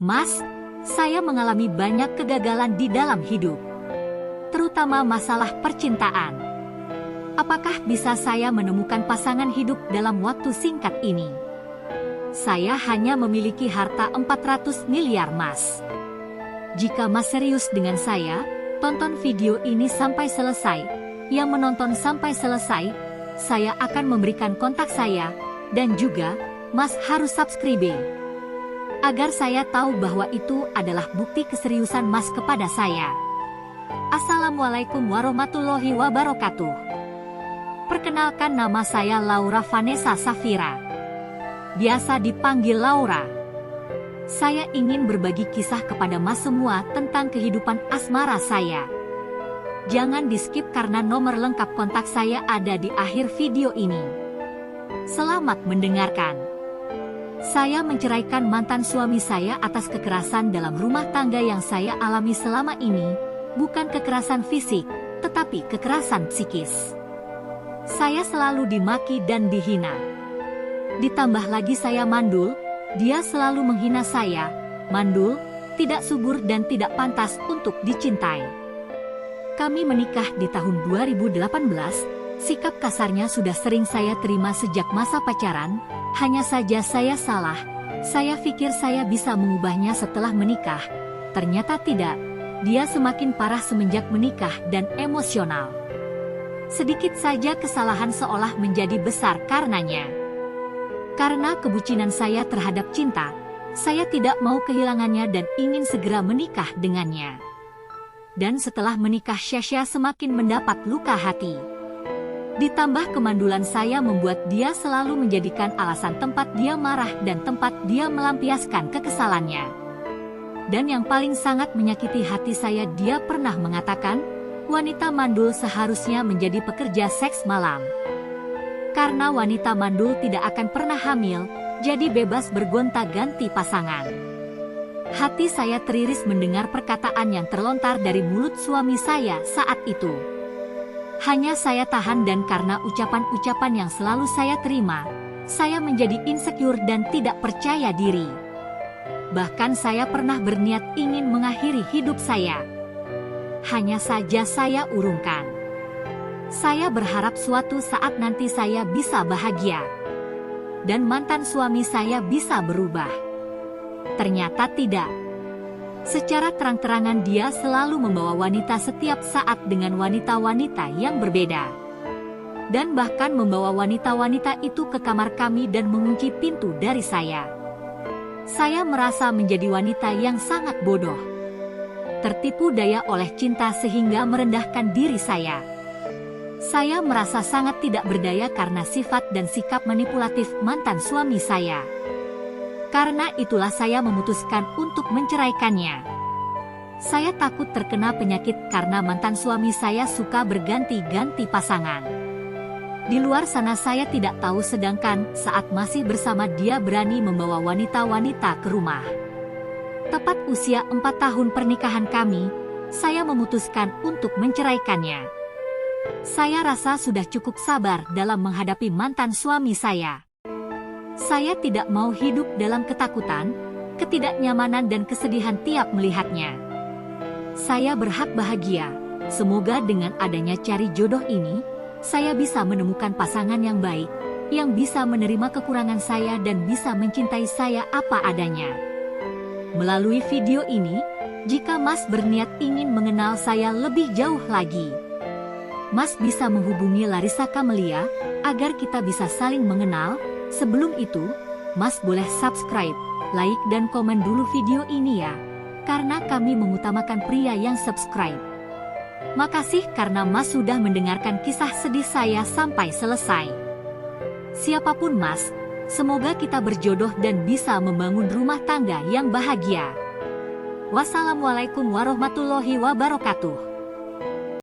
Mas, saya mengalami banyak kegagalan di dalam hidup, terutama masalah percintaan. Apakah bisa saya menemukan pasangan hidup dalam waktu singkat ini? Saya hanya memiliki harta 400 miliar, Mas. Jika Mas serius dengan saya, tonton video ini sampai selesai. Yang menonton sampai selesai, saya akan memberikan kontak saya, dan juga, Mas harus subscribe. Agar saya tahu bahwa itu adalah bukti keseriusan Mas kepada saya. Assalamualaikum warahmatullahi wabarakatuh. Perkenalkan, nama saya Laura Vanessa Safira. Biasa dipanggil Laura. Saya ingin berbagi kisah kepada Mas semua tentang kehidupan asmara saya. Jangan di-skip karena nomor lengkap kontak saya ada di akhir video ini. Selamat mendengarkan. Saya menceraikan mantan suami saya atas kekerasan dalam rumah tangga yang saya alami selama ini, bukan kekerasan fisik, tetapi kekerasan psikis. Saya selalu dimaki dan dihina. Ditambah lagi saya mandul, dia selalu menghina saya, mandul, tidak subur dan tidak pantas untuk dicintai. Kami menikah di tahun 2018, sikap kasarnya sudah sering saya terima sejak masa pacaran, hanya saja saya salah. Saya pikir saya bisa mengubahnya setelah menikah, ternyata tidak. Dia semakin parah semenjak menikah dan emosional. Sedikit saja kesalahan seolah menjadi besar karenanya. Karena kebucinan saya terhadap cinta, saya tidak mau kehilangannya dan ingin segera menikah dengannya. Dan setelah menikah Syasha semakin mendapat luka hati. Ditambah kemandulan saya membuat dia selalu menjadikan alasan tempat dia marah dan tempat dia melampiaskan kekesalannya. Dan yang paling sangat menyakiti hati saya, dia pernah mengatakan, wanita mandul seharusnya menjadi pekerja seks malam. Karena wanita mandul tidak akan pernah hamil, jadi bebas bergonta-ganti pasangan. Hati saya teriris mendengar perkataan yang terlontar dari mulut suami saya saat itu. Hanya saya tahan dan karena ucapan-ucapan yang selalu saya terima, saya menjadi insecure dan tidak percaya diri. Bahkan saya pernah berniat ingin mengakhiri hidup saya. Hanya saja saya urungkan. Saya berharap suatu saat nanti saya bisa bahagia. Dan mantan suami saya bisa berubah. Ternyata tidak. Secara terang-terangan dia selalu membawa wanita setiap saat dengan wanita-wanita yang berbeda. Dan bahkan membawa wanita-wanita itu ke kamar kami dan mengunci pintu dari saya. Saya merasa menjadi wanita yang sangat bodoh. Tertipu daya oleh cinta sehingga merendahkan diri saya. Saya merasa sangat tidak berdaya karena sifat dan sikap manipulatif mantan suami saya. Karena itulah saya memutuskan untuk menceraikannya. Saya takut terkena penyakit karena mantan suami saya suka berganti-ganti pasangan. Di luar sana saya tidak tahu, sedangkan saat masih bersama dia berani membawa wanita-wanita ke rumah. Tepat usia 4 tahun pernikahan kami, saya memutuskan untuk menceraikannya. Saya rasa sudah cukup sabar dalam menghadapi mantan suami saya. Saya tidak mau hidup dalam ketakutan, ketidaknyamanan dan kesedihan tiap melihatnya. Saya berhak bahagia. Semoga dengan adanya cari jodoh ini, saya bisa menemukan pasangan yang baik, yang bisa menerima kekurangan saya dan bisa mencintai saya apa adanya. Melalui video ini, jika Mas berniat ingin mengenal saya lebih jauh lagi, Mas bisa menghubungi Larissa Kamelia agar kita bisa saling mengenal. Sebelum itu, Mas boleh subscribe, like dan komen dulu video ini ya, karena kami mengutamakan pria yang subscribe. Makasih karena Mas sudah mendengarkan kisah sedih saya sampai selesai. Siapapun Mas, semoga kita berjodoh dan bisa membangun rumah tangga yang bahagia. Wassalamualaikum warahmatullahi wabarakatuh.